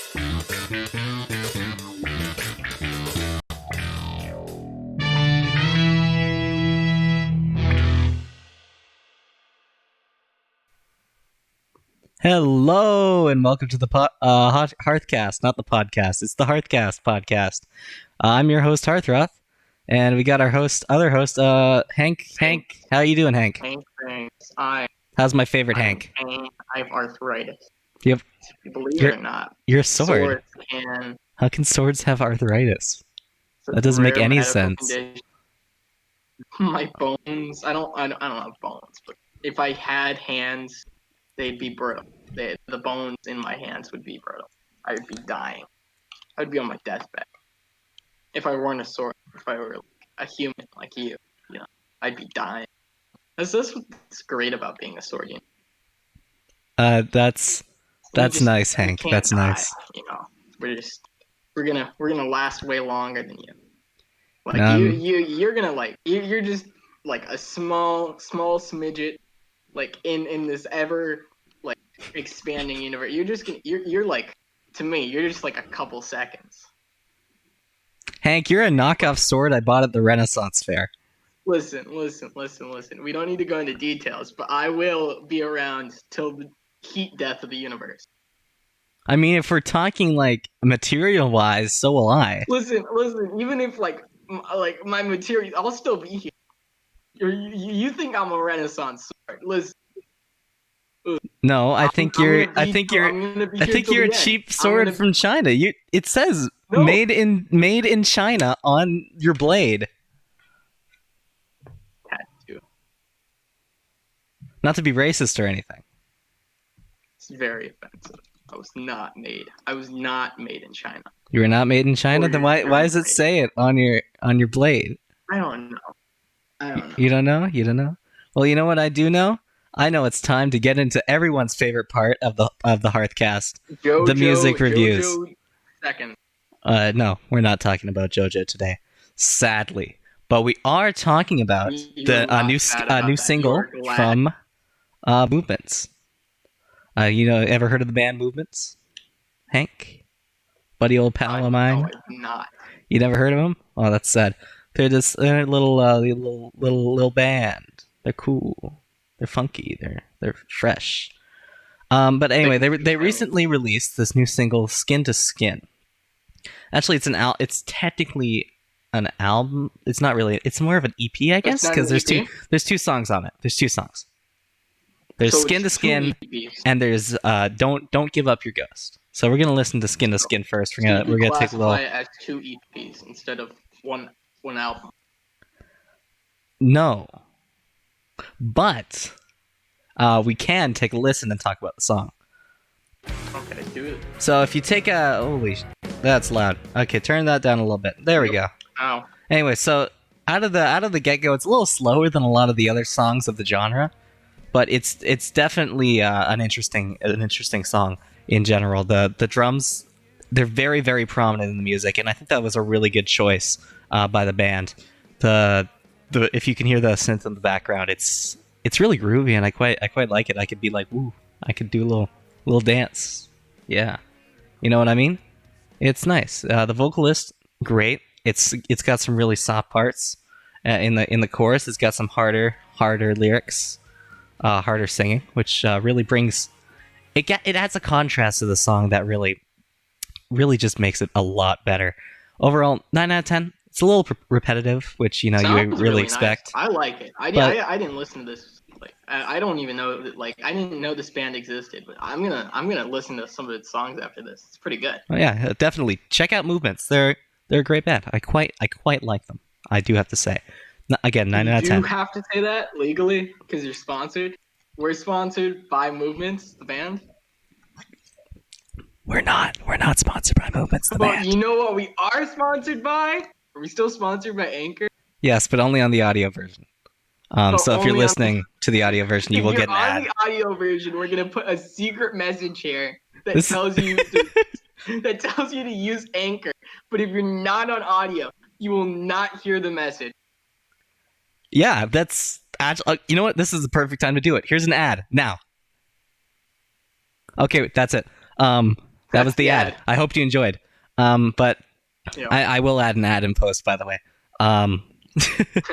Hello and welcome to the HarthCast, not the podcast. It's the HarthCast podcast. I'm your host Harthroth, and we got our other host, Hank. Hank, how you doing, Hank? Thanks. How's my favorite Hank? I have arthritis. Believe it or not, you're a sword. Swords How can swords have arthritis? That doesn't make any sense. Condition. My bones. I don't have bones, but if I had hands, they'd be brittle. The bones in my hands would be brittle. I would be dying. I'd be on my deathbed. If I weren't a sword, if I were a human like you, I'd be dying. That's what's great about being a sword. That's nice, Hank. That's die, nice. We're gonna last way longer than you. Like you're just like a small smidget, like in this ever like expanding universe. You're like, to me, you're just like a couple seconds. Hank, you're a knockoff sword I bought at the Renaissance Fair. Listen. We don't need to go into details, but I will be around till the heat death of the universe. I mean, if we're talking like material-wise, so will I. Listen. Even if like my material, I'll still be here. You think I'm a Renaissance sword? Listen. No, I think you're a cheap sword from China. It says no. made in China on your blade. Tattoo. Not to be racist or anything. It's very offensive. I was not made in China. You were not made in China? Then why does it say it on your blade? I don't know. You don't know? You don't know? Well, you know what I do know? I know it's time to get into everyone's favorite part of the HarthCast, the music reviews. JoJo second. No, we're not talking about JoJo today, sadly. But we are talking about the new single from Movements. Ever heard of the band Movements? Hank? Buddy old pal of mine? No, I've not. You never heard of them? Oh, that's sad. They're this little band. They're cool. They're funky. They're fresh. But anyway, they recently released this new single, "Skin to Skin." Actually, it's technically an album. It's not really. It's more of an EP, I guess, because there's two songs on it. There's two songs. There's so "Skin to Skin" and there's "Don't Give Up Your Ghost." So we're gonna listen to "Skin to Skin" first. We're gonna take a little. Classify it as two EPs instead of one album. No. But we can take a listen and talk about the song. Okay, do it. So if you take a... Holy... That's loud. Okay, turn that down a little bit. There we go. Ow. Anyway, so out of the get-go, it's a little slower than a lot of the other songs of the genre, but it's definitely an interesting song in general. The drums, they're very, very prominent in the music, and I think that was a really good choice by the band. If you can hear the synth in the background, it's really groovy, and I quite like it. I could be like, woo, I could do a little dance. Yeah, you know what I mean? It's nice. The vocalist, great. It's got some really soft parts in the chorus. It's got some harder lyrics, harder singing, which really brings it adds a contrast to the song that really just makes it a lot better. Overall, 9 out of 10. It's a little repetitive, which you really expect. Nice. I like it. I didn't listen to this. Like I don't even know that. Like I didn't know this band existed, but I'm gonna listen to some of its songs after this. It's pretty good. Oh, yeah, definitely check out Movements. They're a great band. I quite like them. I do have to say. Again, 9 out of 10. You have to say that legally because you're sponsored. We're sponsored by Movements, the band. We're not sponsored by Movements, the band. You know what we are sponsored by? Are we still sponsored by Anchor? Yes, but only on the audio version. So if you're listening to the audio version, you will get an ad. On the audio version, we're gonna put a secret message here that tells you to use Anchor. But if you're not on audio, you will not hear the message. Yeah, that's actually. You know what? This is the perfect time to do it. Here's an ad now. Okay, that's it. That was the ad. ad. I hope you enjoyed. But Yeah. I will add an ad in post, by the way.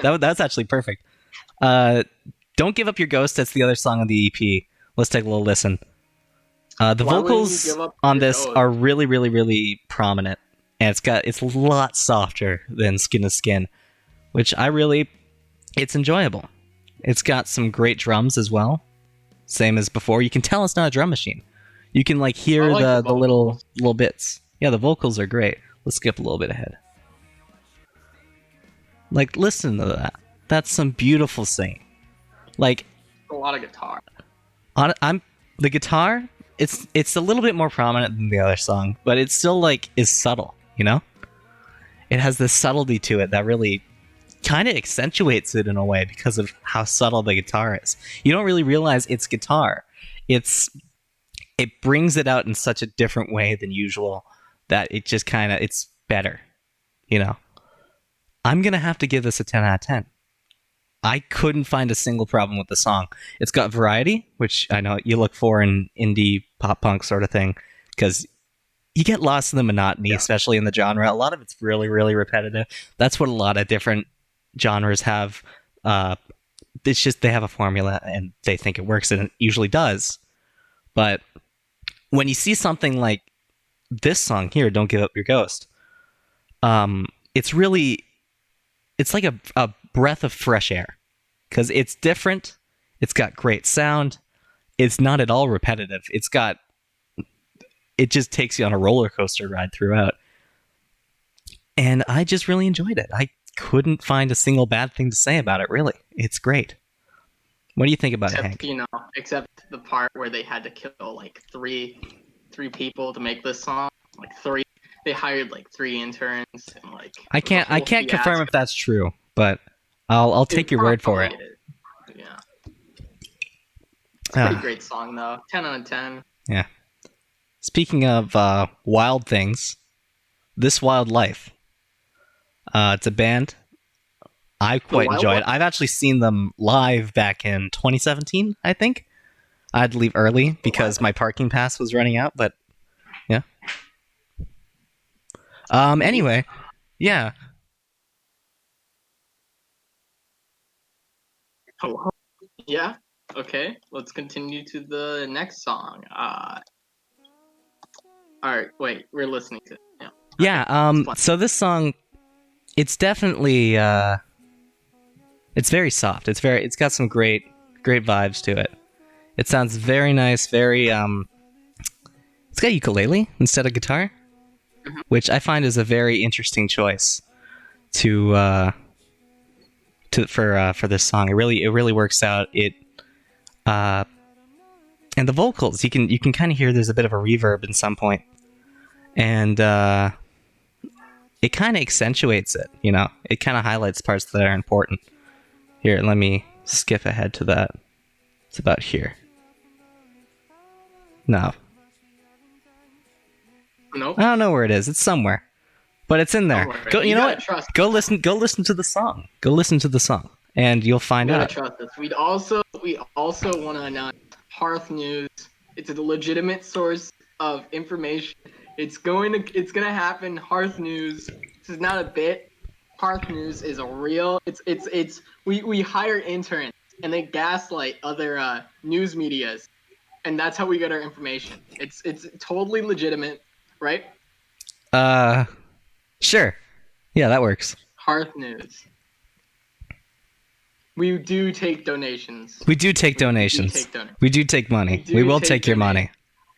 That's actually perfect. Don't Give Up Your Ghost. That's the other song on the EP. Let's take a little listen. The Why wouldn't you vocals give up on your this ghost? are really, really, really prominent, and it's a lot softer than Skin to Skin, which it's enjoyable. It's got some great drums as well, same as before. You can tell it's not a drum machine. You can like hear I like the the little vocals. bits. Yeah, the vocals are great. Let's skip a little bit ahead. Like, listen to that. That's some beautiful singing. Like, A lot of guitar. I'm the guitar. It's a little bit more prominent than the other song, but it still like is subtle. You know, it has this subtlety to it that really kind of accentuates it in a way because of how subtle the guitar is. You don't really realize it's guitar. It brings it out in such a different way than usual that it just kind of it's better. You know, I'm gonna have to give this a 10 out of 10. I couldn't find a single problem with the song. It's got variety, which I know you look for in indie pop punk sort of thing, because you get lost in the monotony, especially in the genre. A lot of it's really, really repetitive. That's what a lot of different genres have. It's just they have a formula and they think it works, and it usually does. But when you see something like this song here, "Don't Give Up Your Ghost," it's really it's like a breath of fresh air because it's different. It's got great sound. It's not at all repetitive. It just takes you on a roller coaster ride throughout. And I just really enjoyed it. I couldn't find a single bad thing to say about it, really. It's great. What do you think about it, Hank? Except the part where they had to kill like three people to make this song. Like three. They hired like 3 interns and like. I can't confirm if that's true, but I'll take your word for it. Yeah. It's a pretty great song though. 10 out of 10. Yeah. Speaking of wild things, This Wild Life. It's a band I quite enjoyed. I've actually seen them live back in 2017, I think. I had to leave early because my parking pass was running out, but yeah. Anyway, yeah. Hello. Yeah. Okay. Let's continue to the next song. All right. Wait. We're listening to it. Yeah. Yeah. Okay, so this song, it's definitely it's very soft. It's got some great vibes to it. It sounds very nice. Very it's got ukulele instead of guitar, which I find is a very interesting choice for this song. It really works out. And the vocals, you can kind of hear there's a bit of a reverb in some point, and it kind of accentuates it. You know, it kind of highlights parts that are important. Here, let me skip ahead to that. It's about here. No. Nope. I don't know where it is. It's somewhere, but it's in there. Go. You know what? Go listen to the song. Go listen to the song, and you'll find out. Trust us. We also want to announce Hearth News. It's a legitimate source of information. It's gonna happen. Hearth News. This is not a bit. Hearth News is a real. We hire interns and they gaslight other news medias, and that's how we get our information. It's totally legitimate, right? Sure. Yeah, that works. Hearth News. We do take donations. We do take donations. We do take money. We will take your money.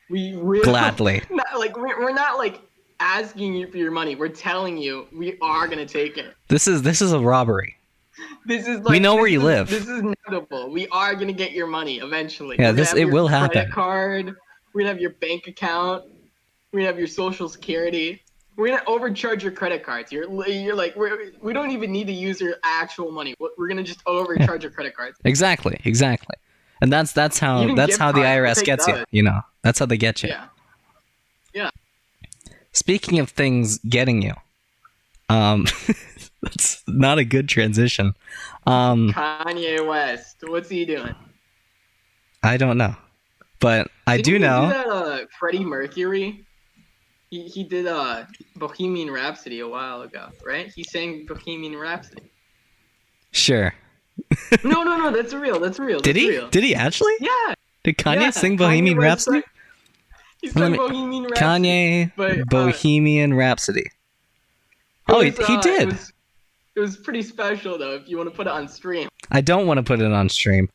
We really gladly. We're not like asking you for your money. We're telling you we are gonna take it. This is a robbery. This is we know where you live. This is inevitable. We are gonna get your money eventually. Yeah, it will happen. Credit card. We're gonna have your bank account. We're gonna have your social security. We're gonna overcharge your credit cards. You're like we don't even need to use your actual money. We're gonna just overcharge your credit cards. Exactly. And that's how the IRS gets you. You know, that's how they get you. Yeah. Speaking of things getting you, that's not a good transition. Kanye West, what's he doing? I don't know, but I do know. Did that Freddie Mercury He did Bohemian Rhapsody a while ago, right? He sang Bohemian Rhapsody. Sure. No, that's real. That's real. Did That's he? real. Did he actually? Yeah, Did Kanye yeah. sing Kanye Bohemian West Rhapsody? he Let sang me. Bohemian Rhapsody, Kanye but Bohemian Rhapsody. it Oh, was he it did. was it was pretty special though. If you want to put it on stream, I don't want to put it on stream.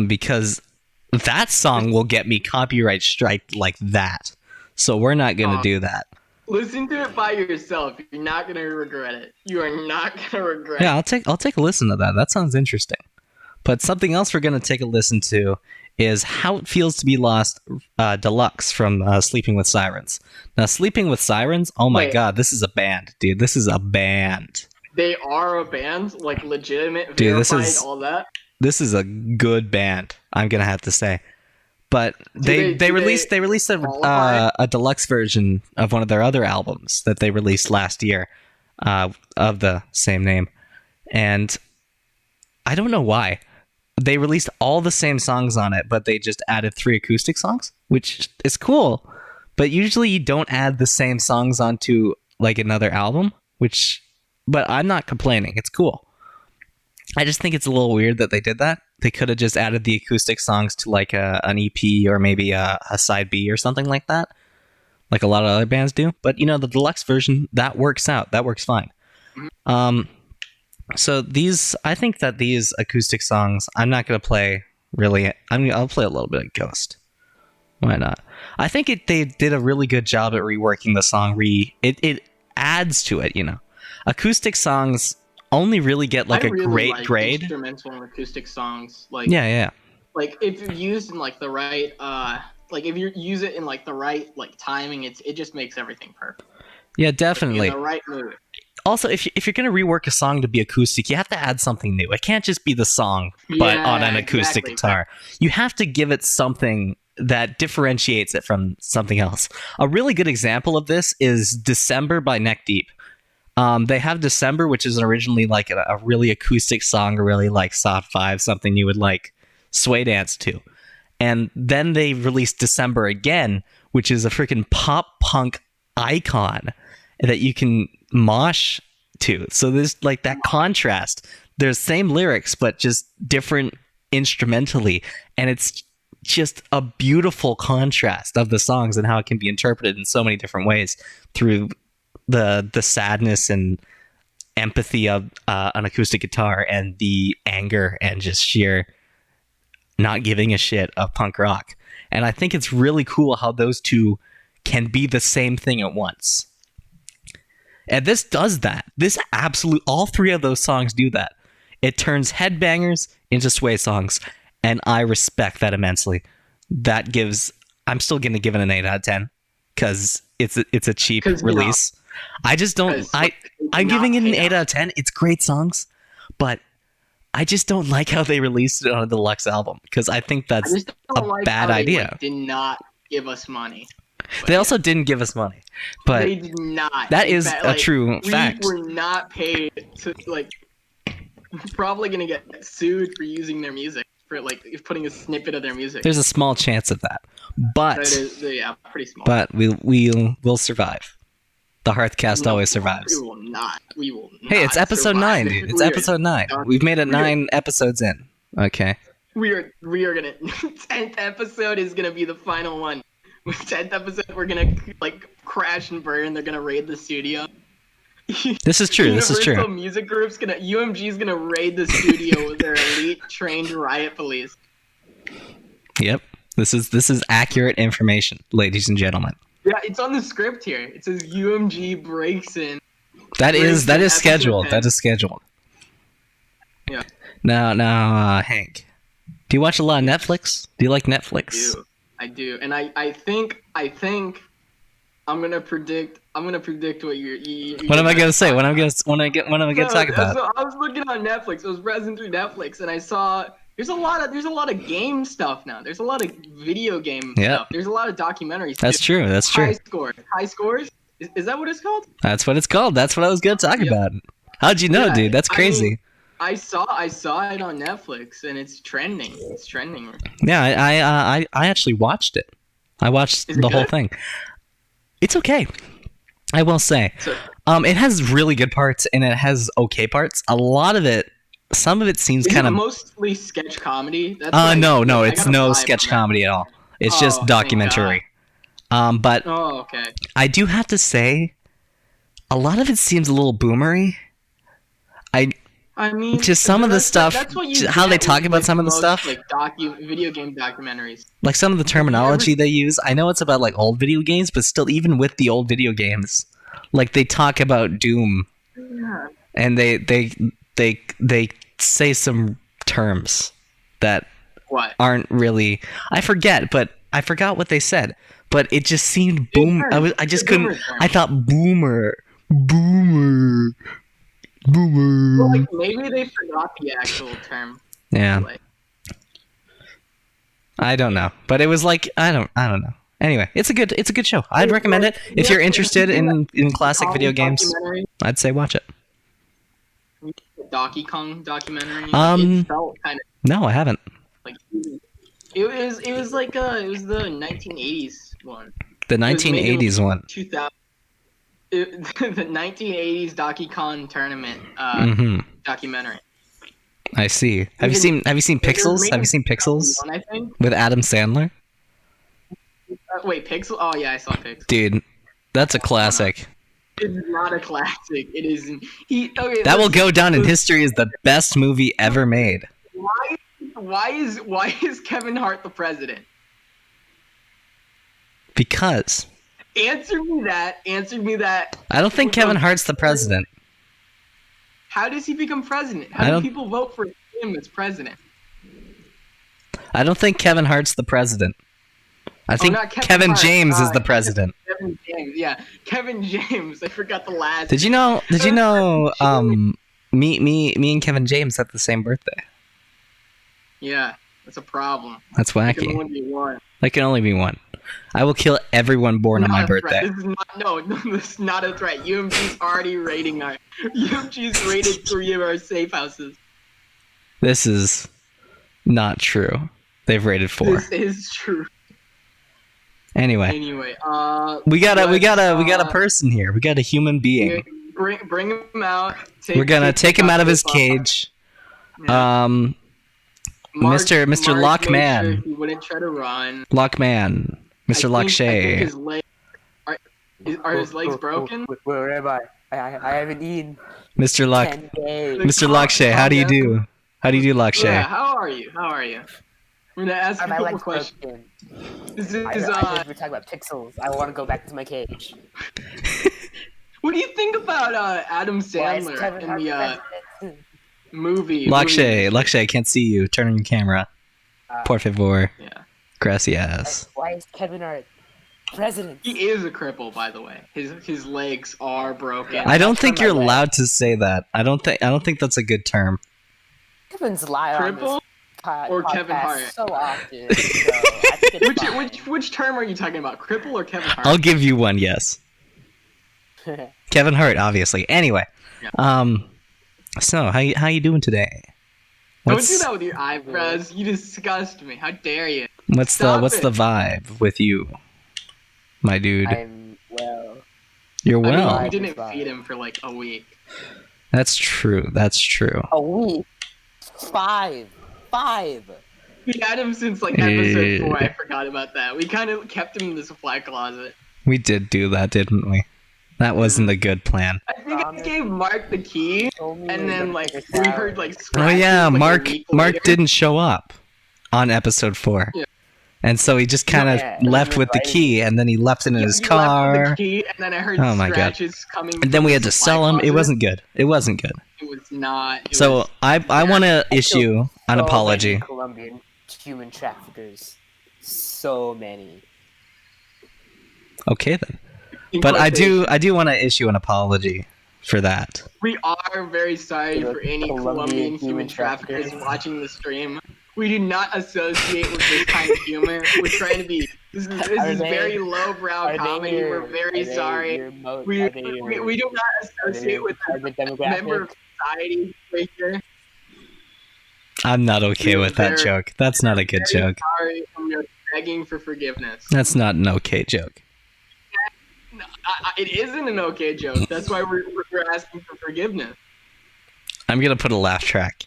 Because that song will get me copyright strike like that. So we're not gonna uh, do that. listen to it by yourself. You're not gonna regret it. You are not gonna regret Yeah, it. I'll take a listen to that. That sounds interesting. But something else we're gonna take a listen to is How It Feels to Be Lost Deluxe from Sleeping with Sirens. Now, Sleeping with Sirens, oh my Wait, god, this is a band, dude. This is a band. they are a band, like legitimate, Dude, verified, all that. this is a good band, I'm gonna have to say. But they Do they released qualify? a deluxe version of one of their other albums that they released last year, of the same name, and I don't know why they released all the same songs on it, but they just added 3 acoustic songs, which is cool. But usually you don't add the same songs onto like another album, which, but I'm not complaining. It's cool. I just think it's a little weird that they did that. They could have just added the acoustic songs to like an EP or maybe a side B or something like that, like a lot of other bands do. But you know, the deluxe version, that works out. That works fine. Um, so I think that these acoustic songs, I'm not gonna play really. I'll play a little bit of Ghost. Why not? I think they did a really good job at reworking the song. It adds to it. You know, acoustic songs only really get like I a really great like grade. instrumental and acoustic songs. Like Yeah. like if you're used in like the right like if you use it in like the right like timing, it just makes everything perfect. Yeah, Like, definitely. in the right mood. Also, if you're gonna rework a song to be acoustic, you have to add something new. It can't just be the song, but on an acoustic guitar. You have to give it something that differentiates it from something else. A really good example of this is December by Neck Deep. They have December, which is originally like a really acoustic song, really like soft vibe, something you would like sway dance to. And then they released December again, which is a freaking pop punk icon that you can mosh to. So there's like that contrast. There's same lyrics, but just different instrumentally. And it's just a beautiful contrast of the songs and how it can be interpreted in so many different ways through the sadness and empathy of an acoustic guitar and the anger and just sheer not giving a shit of punk rock. And I think it's really cool how those two can be the same thing at once. And this does that. All 3 of those songs do that. It turns headbangers into sway songs, and I respect that immensely. I'm still going to give it an 8 out of 10 because it's a cheap release. I just don't. I'm giving it an 8 out of 10. It's great songs, but I just don't like how they released it on a deluxe album because I think that's bad idea. They did not give us money. They also didn't give us money, but they did not. That is a true fact. We were not paid to like. Probably gonna get sued for using their music, for like putting a snippet of their music. There's a small chance of that, but yeah, pretty small. But we'll survive. The HarthCast always survives. We will not. Hey, it's episode 9, dude. It's episode 9. We've made it 9 episodes in. Okay. We are gonna 10th episode is gonna be the final one. With 10th episode, we're gonna like crash and burn. They're gonna raid the studio. This is true. This is true. Universal Music Group's UMG's gonna raid the studio with their elite trained riot police. Yep. This is accurate information, ladies and gentlemen. Yeah, it's on the script here. It says UMG breaks in. That is scheduled. 10. That is scheduled. Yeah. Now, Hank, do you watch a lot of Netflix? Do you like Netflix? I do, and I think I'm gonna predict what you're. What am I gonna say? What am I gonna talk about? So I was looking on Netflix. I was browsing through Netflix, and I saw there's a lot of game stuff now. There's a lot of video game stuff. There's a lot of documentaries. That's true. That's true. High scores. Is that what it's called? That's what it's called. That's what I was gonna talk about. How'd you know, dude? That's crazy. I saw it on Netflix, and it's trending. It's trending. Yeah, I actually watched it. I watched the whole thing. It's okay. I will say. So, It has really good parts and it has okay parts. A lot of it, some of it seems is kind it of. mostly sketch comedy? That's what No, I it's got a no vibe sketch on that. comedy at all. It's just Oh, thank God. documentary. But Oh, okay. I do have to say, a lot of it seems a little boomery. I mean, Just some of the stuff, that's what you how they get talk about with some of the most, stuff, like video game documentaries. like some of the Have you ever terminology they use. I know it's about like old video games, but still, even with the old video games, like they talk about Doom Yeah. and they say some terms that What? aren't really. I forget what they said, but it just seemed boom. I just couldn't. I thought boomer. Well, like maybe they forgot the actual term. Yeah. Like, I don't know, but it was like I don't know. Anyway, it's a good show. I'd recommend it if you're interested in classic video games. I'd say watch it. Donkey Kong documentary. Um, It felt kind of No, I haven't. like it was like it was the 1980s one. The It was made in 1980s one. 2000. The 1980s Donkey Kong tournament documentary. I see. Have you seen Pixels? Have you seen Pixels I think. with Adam Sandler? Wait, Pixel? Oh yeah, I saw Pixel. Dude, that's a classic. It's not a classic. It isn't. That will go down in history as the best movie ever made. Why is Kevin Hart the president? Because Answer me that. I don't think Kevin Hart's the president. How does he become president? How do people vote for him as president? I don't think Kevin Hart's the president. I think Kevin Hart. James is the president. Kevin James, yeah, Kevin James. I forgot the last. Did you know? Me and Kevin James have the same birthday. Yeah, that's a problem. That's wacky. There can only be one. There can only be one. I will kill everyone born on my birthday. This is not, this is not a threat. UMG's already raiding our. UMG's raided 3 of our safe houses. This is not true. They've raided 4. This is true. Anyway, we got a person here. We got a human being. Bring him out. We're gonna take him out of his cage. Yeah. Mr. Lakman. Sure he wouldn't try to run. Lakman. Mr. Lakshay. Are his legs broken? Where am I? I haven't eaten. Mr. Lakshay, how do you do? How do you do, Lakshay? Yeah, how are you? I'm gonna ask you a couple questions. I just we're talking about Pixels. I want to go back to my cage. What do you think about Adam Sandler in the movie? Lakshay, I can't see you. Turn on your camera. Por favor. Yeah. Gracias. Why is Kevin Hart president? He is a cripple, by the way. His legs are broken. I don't think you're allowed to say that. I don't think that's a good term. Kevin's lie on Cripple this or Kevin Hart? so often. So I think it's which term are you talking about? Cripple or Kevin Hart? I'll give you one. Yes. Kevin Hart, obviously. Anyway, Yeah. So how you doing today? Don't do that with your eyebrows. You disgust me. How dare you? What's the vibe with you, my dude? I'm well. You're well. I mean, we didn't feed him for like a week. That's true. A week. 5. We had him since like episode 4. I forgot about that. We kind of kept him in the supply closet. We did do that, didn't we? That wasn't a good plan. I think I gave Mark the key, and then like we heard like Oh scratches, yeah, like, Mark didn't show up on episode 4. Yeah. And so he just kind of left with the key, and then he left it in his car. Left with the key, and then I heard scratches coming. And then we had to sell him. It wasn't good. It was not. I want to issue an apology. Colombian human traffickers. So many. Okay then. But I do want to issue an apology for that. We are very sorry for any Colombian human traffickers watching the stream. We do not associate with this kind of humor. We're trying to be. This is very lowbrow comedy. We're very sorry. We do not associate with that member of society right here. I'm not okay with that joke. That's not a good joke. Sorry, and we are begging for forgiveness. That's not an okay joke. It isn't an okay joke. That's why we're asking for forgiveness. I'm gonna put a laugh track.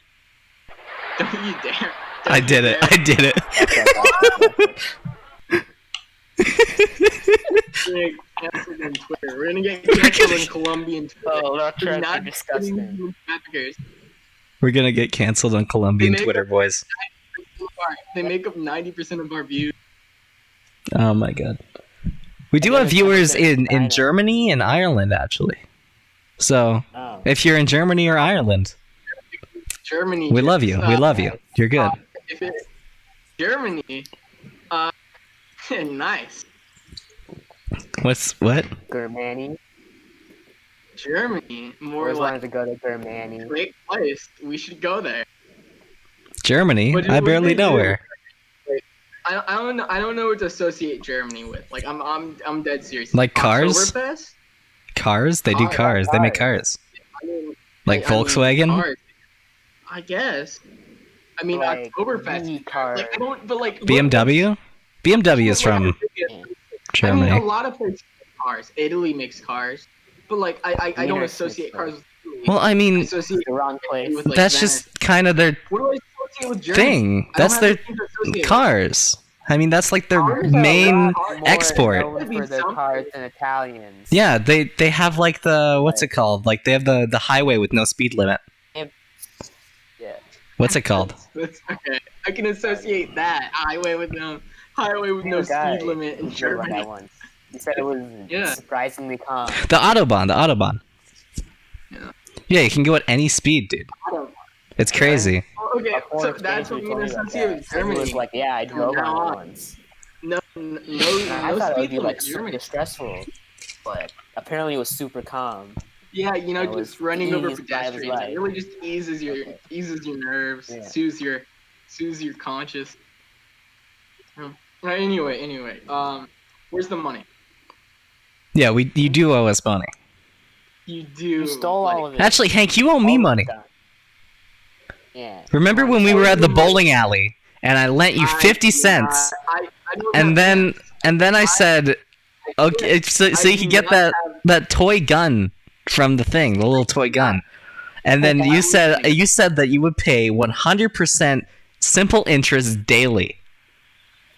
Don't you dare. I did it. I did it. We're gonna get canceled on Twitter. We're gonna get canceled on Colombian Twitter. Oh, laugh For tracks are not disgusting. getting traffickers. We're gonna get canceled on Colombian They make Twitter, boys. They make up 90% of our views. Oh my god. We do And have then it's viewers coming to in China. Germany and Ireland, actually. So, Oh. if you're in Germany or Ireland, Germany. we love you. We love you. You're good. If it's Germany, nice. What? Germany. Germany, more Always wanted like to go to Germany. great place. We should go there. Germany? What I do barely they know do? where. I don't know. I don't know what to associate Germany with. Like I'm dead serious. Like cars? Oktoberfest? Cars? They do Cars. cars. They make cars. I mean, Like I mean, Volkswagen? cars. I guess. I mean, Like Oktoberfest. mini cars. Like I don't. But like BMW? BMW is from I mean, a Germany. lot of places make cars. Italy makes cars, but like I don't Wiener associate Schnitzel. cars with Italy. Well, I I mean, associate The wrong place. with like that's Venice. just kind of their What do I associate with Germany? thing. I don't That's have their anything to associate with. cars. I mean, that's like their Cars are a main lot more export. known for their cars than Italians. Yeah, they have like the what's it called? Like they have the highway with no speed limit. Yeah. What's it called? That's okay. I can associate that highway with no speed limit in You said about Germany. that once. You said it was Yeah. surprisingly calm. The Autobahn. Yeah. Yeah, you can go at any speed, dude. I don't- It's crazy. Okay, A foreign so that's what stranger I'm gonna told me about associate that. with Said he Germany. was like, yeah, I drove now on it on. once. No And I thought it would speed be limit like in super Germany. stressful, but apparently it was super calm. Yeah, It was just running over eased by his pedestrians. life. It really just eases your nerves, Yeah. soothes your conscience. Anyway, where's the money? Yeah, you do owe us money. You do. You stole all of it. Actually, Hank, you owe me All money. the time. Yeah. Remember when we were at the bowling alley and I lent you 50 cents, I don't and have then I said, okay, so you can get that toy gun from the thing, the little toy gun. And then you said that you would pay 100% simple interest daily.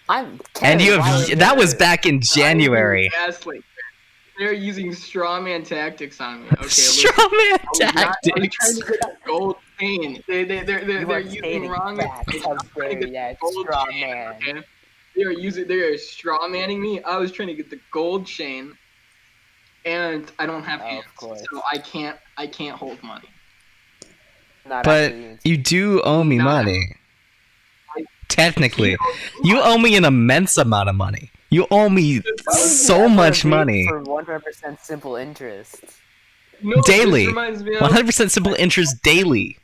I'm And Karen, why would that was back in January. Gaslight. They're using strawman tactics on me. Okay, listen. Strawman I was trying tactics. to get that gold chain. They're You are using stating wrong facts. information. How I'm trying to dare get ya, the gold straw chain. man. Okay? They are straw manning me. I was trying to get the gold chain, and I don't have Oh, hands, of course. so I can't hold money. Not But actually you do owe me Not- money. Technically, you owe me an immense amount of money. You owe me so much money. For 100% simple interest. No, Daily. this reminds me of 100% simple interest daily.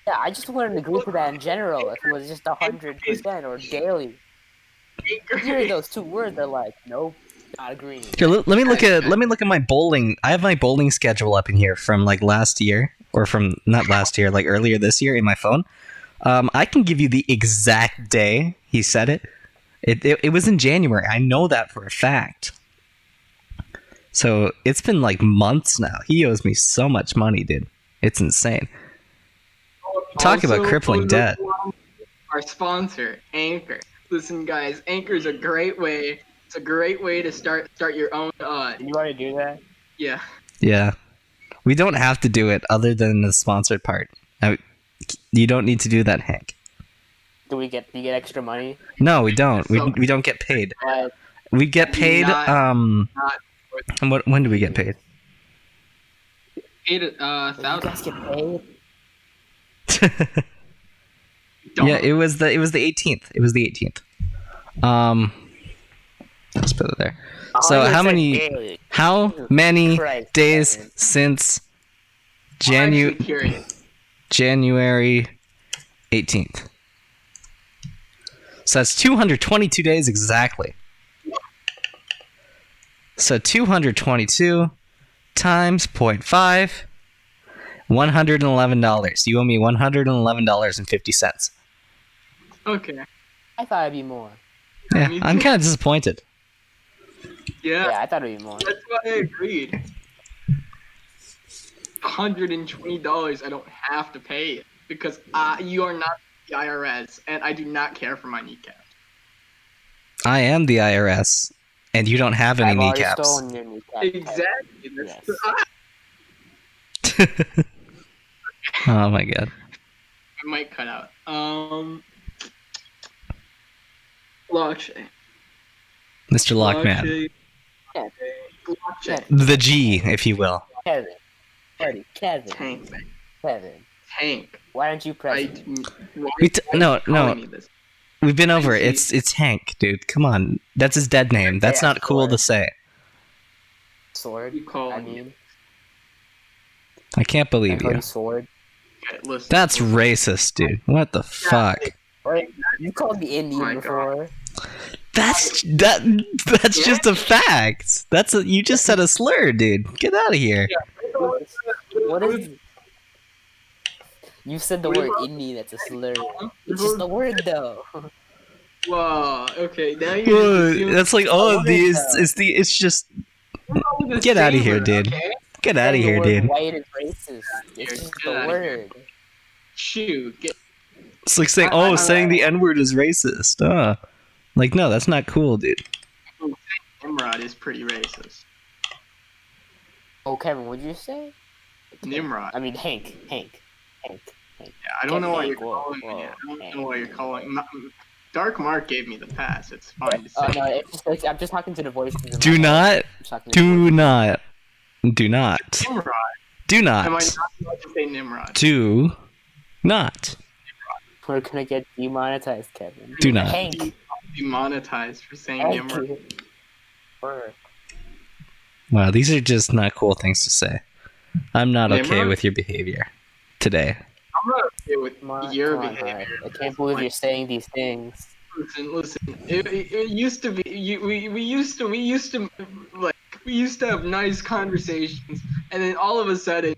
Yeah, I just wouldn't agree to that in general. If it was just 100% or daily. Hearing those two words, they're like, nope, not agreeing. Here, let me look at my bowling. I have my bowling schedule up in here from like last year, or from not last year, like earlier this year in my phone. I can give you the exact day he said it. It was in January. I know that for a fact. So it's been like months now. He owes me so much money, dude. It's insane. Talk about crippling debt. Our sponsor, Anchor. Listen, guys, Anchor is a great way. It's a great way to start your own. You want to do that? Yeah. Yeah. We don't have to do it other than the sponsored part. You don't need to do that, Hank. Do you get extra money? No, we don't. We don't get paid. Like, We get paid. Not- When do we get paid? Eight, you thousand. guys get paid? Yeah, it was the 18th. It was the 18th. Let's put it there. So how many Christ, days man. since I'm actually curious. January 18th? So that's 222 days exactly. So 222 times 0.5, $111. You owe me $111.50. Okay. I thought it'd be more. Yeah, Me I'm too. kind of disappointed. Yeah, Yeah, I thought it'd be more. that's why I agreed. $120. I don't have to pay it because you are not the IRS, and I do not care for my kneecaps. I am the IRS, and you don't have any I've already kneecaps. stolen your kneecap. Exactly. Yes. Oh my god. I might cut out. Blockchain. Mr. Lakman. Blockchain. Yeah. Blockchain. The G, if you will. Kevin. Buddy, Kevin. Tank. Kevin. Tank. Why don't you press it? No. We've been over it. It's Hank, dude. Come on. That's his dead name. That's Yeah, not cool to sword. say. Sword? You call I me. mean, I can't believe I call you. you sword. Okay, listen. That's racist, dude. What the fuck? Wait, you called me Indian my God. before. That's just a fact. You just said a slur, dude. Get out of here. What is? You said the word Indian. That's a slur. It's just a word, though. Whoa. Okay. Now you're. That's like, oh, it's just. Get out of here, dude. Okay? Get out of Saying here, the word dude. white is racist. It's just Get the outta here. word. Shoot. It's like saying, oh, saying the N-word is racist. Like, no, that's not cool, dude. Nimrod is pretty racist. Oh, Kevin, what'd you say? Nimrod. I mean, Hank. Yeah, I don't know why you're Whoa, calling me. whoa, I don't Hank. know why you're calling. Dark Mark gave me the pass. It's fine to say. Oh no, I'm just talking to the voices. In Do my not, head. I'm just talking to the do voices. not, do not, Nimrod. do Am I not, not allowed to say Nimrod? do not. We're gonna get demonetized, Kevin. Do not. Hank. Demonetized for saying Hank. Nimrod. Or- Wow, these are just not cool things to say. I'm not okay Nimrod? with your behavior today. I'm not okay with Come on, your come on, behavior. Harry. I can't believe you're saying these things. Listen. It used to be. We used to have nice conversations, and then all of a sudden,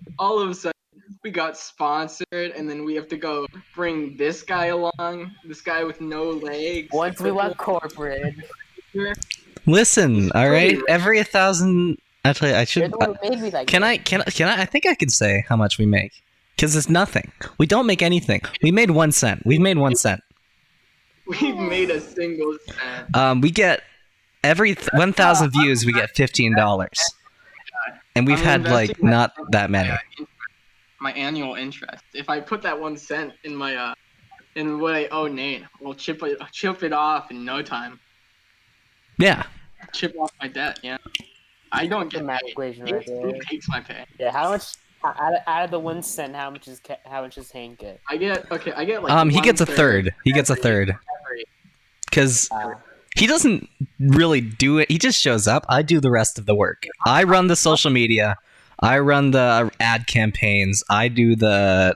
we got sponsored, and then we have to go bring this guy along, this guy with no legs. Once we went corporate, Listen, all right. Every 1,000. Actually, I you're should. the one who made me like Can this. I? I think I can say how much we make, because it's nothing. We don't make anything. We made 1 cent. We've made 1 cent. We've made a single cent. We get every 1,000 views. We get $15, and we've I'm had like investing not that many. My annual interest. If I put that 1 cent in my in what I owe Nate, we'll chip it off in no time. Yeah. Chip off my debt. Yeah. I don't get The math paid. equation He right there. takes my pay. Yeah, how much? Out of the 1 cent, how much does Hank get? I get like. He gets a 1/3 third. He gets a third. every- Because he doesn't really do it. He just shows up. I do the rest of the work. I run the social media. I run the ad campaigns. I do the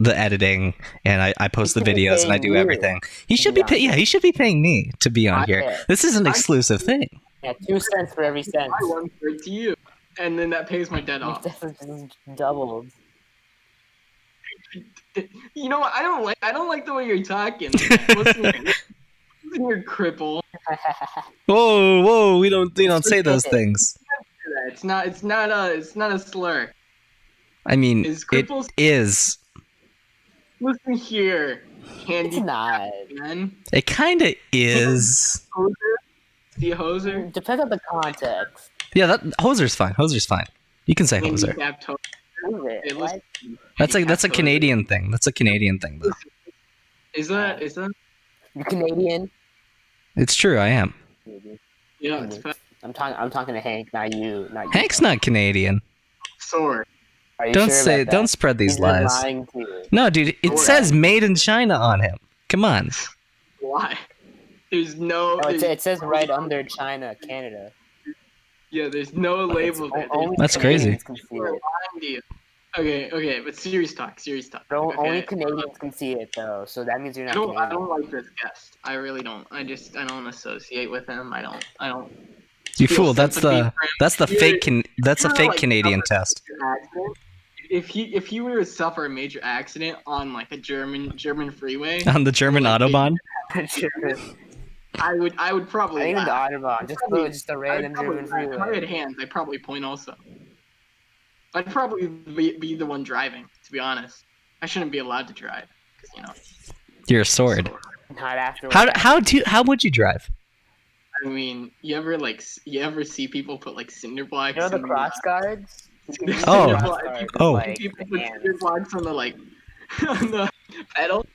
editing, and I post the He should be videos, and I paying do you everything. He should be be on yeah, he should be paying me to be on here. Yeah. This is an exclusive thing. Yeah, 2 cents for every cent. I 1/3 to you, and then that pays my debt off. This is just doubled. You know what? I don't like the way you're talking. Listen, you're cripple. Whoa, we don't say those things. It's not a slur. I mean, Is it cripples- is. Listen here, It's candy not. man. It kind of is. Hoser? See a hoser? Depends on the context. Yeah, hoser's fine. Hoser's fine. You can say hoser. Handicapped hoser. Is it? Hey, What? listen, That's a handicapped hoser. Canadian thing. That's a Canadian thing, though. Is that? You Canadian? It's true. I am. Yeah, it's fat. I'm talking to Hank, not you. Hank's not Canadian. Sword. Are you Don't sure say. about Don't that? spread these He's been lies. lying to you. No, dude. It Or- says "Made in China" on him. Come on. Why? There's no. No, there's- it says right under China, Canada. Yeah, there's no label there. Only That's Canadians crazy. Can see We're it. lying to you. Okay, but serious talk. Only Okay. Canadians can see it though, so that means you're I not don't Canadian. like this guest. I really don't. I don't associate with him. I don't. You feel fool. That's sympathy the for him. that's the You're- fake. That's a you're fake like Canadian suffer- test. accident, if he were to suffer a major accident on like a German freeway, On the German Like, autobahn. I would probably Not even the laugh. Audubon, just a I would random probably driven laugh. If I freeway. had hands, I'd probably point also. I'd probably be the one driving, to be honest. I shouldn't be allowed to drive, because, You're a sword. Not after what How would you drive? I mean, you ever see people put like cinder blocks? You know the in cross guards? You can use Oh. the cross guards as, Oh. like, people put hands. cinder blocks on the on the pedal.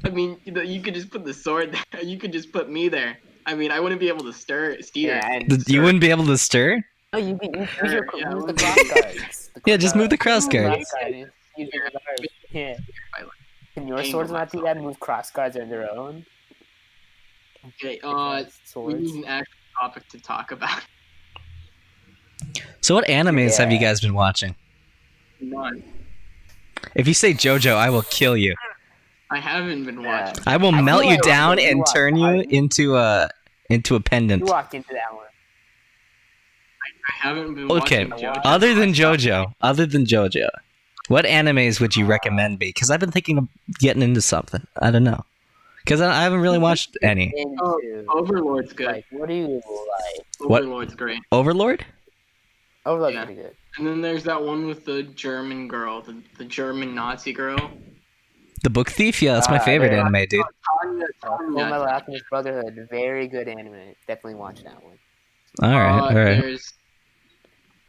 I mean, you could just put the sword there. You could just put me there. I mean, I wouldn't be able to steer. Yeah, and You wouldn't be able to stir? no, you can use Yeah, the yeah, cross guards. Yeah, just move the cross Cross guards. guards. Use the guards. Yeah. Can your Angle swords not do myself. that? Move cross guards on their own? Okay, we Swords. need an actual topic to talk about. So what animes have you Yeah. guys been watching? None. If you say JoJo, I will kill you. I haven't been Yeah. watching. I will I melt feel you like down you and are turn you lying. into a You pendant. walked into that one. I haven't been Okay, watching JoJo. other than JoJo, what animes would you recommend me? Because I've been thinking of getting into something. I don't know. Because I haven't really watched any. Into, Overlord's good. like, what do you like? What? Overlord's great. Overlord? Overlord's Yeah. pretty good. And then there's that one with the German girl, the German Nazi girl. The Book Thief? Yeah, that's my favorite yeah. anime, dude. Tanya, Full Metal Alchemist Brotherhood, very good anime. Definitely watch that one. All right. There's.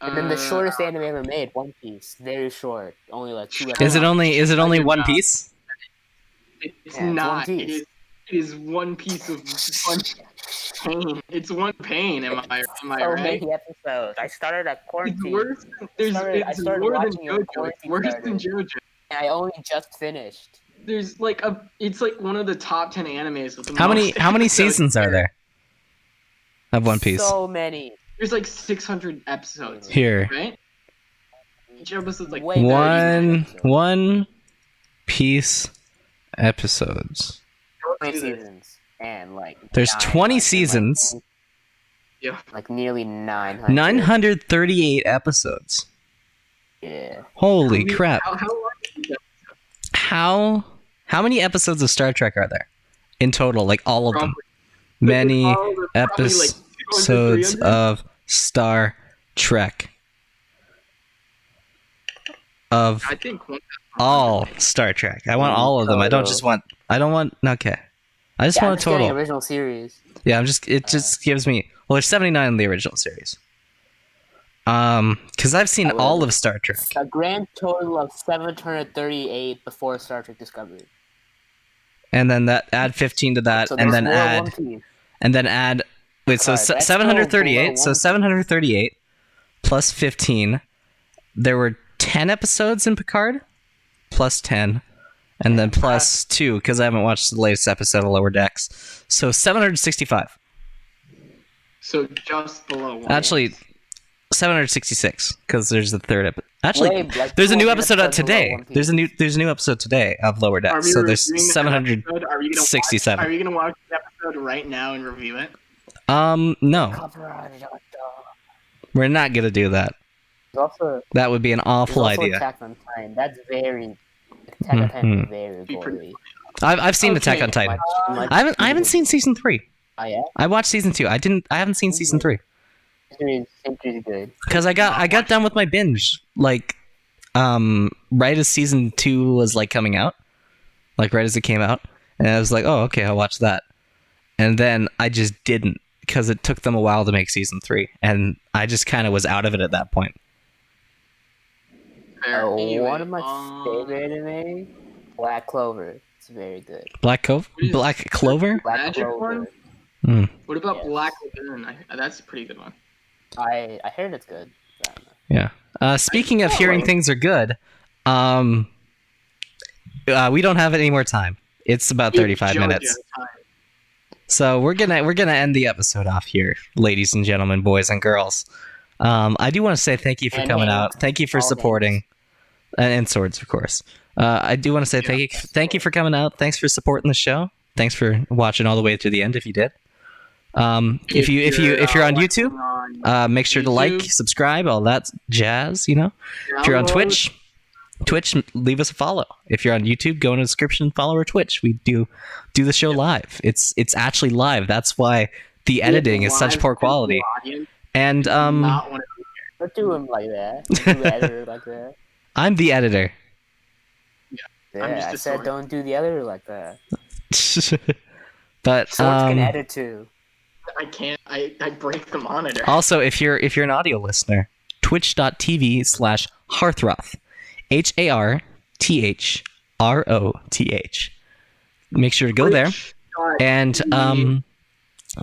And then the shortest anime ever made, One Piece, very short, only like 2 Is it episodes. only One Piece? It's Yeah, it's not. One It Piece. is one piece of one pain. It's one pain. Am I So right? many episodes. I started at It's quarantine. worse. I started More than watching it when JoJo. It's quarantine worse than started. JoJo. And I only just finished. There's it's like one of the top 10 animes with the How many most seasons are there of One Piece? So many. There's like 600 episodes. Here. Right? Each episode's like Way more than One episodes. One Piece episodes. 20 seasons. And like There's 20 900, seasons. Yeah. Like nearly 900. 938 episodes. Yeah. Holy crap. How long is it? How many episodes of Star Trek are there in total? Like all of them. Probably- Many all of them, probably, like, 200, episodes 300? of Star Trek. Of I think one. all Star Trek. I want all of them. I don't just want. I don't want. Okay. I just Yeah, I'm want a just getting total. original series. Yeah, it just gives me. Well, there's 79 in the original series. Because I've seen I will. all of Star Trek. A grand total of 738 before Star Trek Discovery. And then add 15 to that, So and there's then more add, One Piece. and then add. Wait, so Alright, that's 738. still So below 738 plus 15. There were 10 episodes in Picard, plus 10, and then plus 2 because I haven't watched the latest episode of Lower Decks. So 765. So just below one. Actually, 766 because there's the third episode. Actually, Way, like, there's a new 200 episode out episodes below today. One Piece. There's a new episode today of Lower Are Decks. we So there's reviewing that 767. episode? Are you gonna watch the episode right now and review it? No, Copyrighted. we're not gonna do that. There's also, That would be an there's awful also idea. Attack on Titan. That's very. Attack on Titan is very Be pretty- gory. I've seen Okay, Attack on Titan. Much I haven't seen season 3. Oh yeah, I watched season 2. I haven't seen season 3 series good. because I got done with my binge like right as season 2 was like coming out, like right as it came out, and I was like, oh okay, I'll watch that, and then I just didn't because it took them a while to make season 3, and I just kind of was out of it at that point. Fair. Anyway, One of my favorite anime, Black Clover. It's very good. Black Clover. Black Magic Clover. Hmm. What about Yes. Black Lagoon? That's a pretty good one. I heard it's good. I don't know. Yeah. Speaking of hearing things are good, we don't have any more time. It's about 35 JoJo minutes. time. So we're gonna end the episode off here, ladies and gentlemen, boys and girls. I do want to say thank you for And coming names. out. Thank you for All supporting, and swords, of course. I do want to say thank you for coming out. Thanks for supporting the show. Thanks for watching all the way to the end. If you did, if you're on YouTube, make sure to like, YouTube, subscribe, all that jazz. You know, if you're on download, Twitch, Twitch, leave us a follow. If you're on YouTube, go in the description and follow our Twitch. We do the show live. It's actually live. That's why the editing is such poor quality. And Not one of Don't do him like that. Don't do the editor like that. I'm the editor. Yeah, I said don't do the editor like that. But Swords can edit too. I can't. I break the monitor. also, if you're an audio listener, twitch.tv/Harthroth. HarthRoth. Make sure to go there and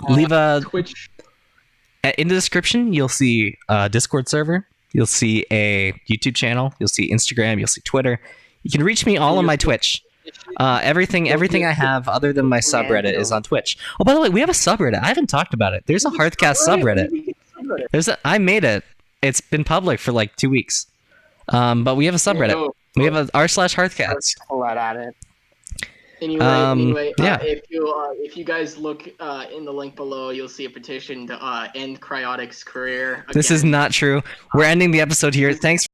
leave a Twitch. in the description. You'll see a Discord server. You'll see a YouTube channel. You'll see Instagram. You'll see Twitter. You can reach me all on my Twitch. Everything I have other than my subreddit is on Twitch. Oh, by the way, we have a subreddit. I haven't talked about it. There's a HarthCast subreddit. I made it. It's been public for like 2 weeks. But we have a subreddit. We have a r/HarthCast. A lot on it. Anyway, yeah. If you guys look in the link below, you'll see a petition to end Cryotic's career. This is not true. We're ending the episode here. Thanks.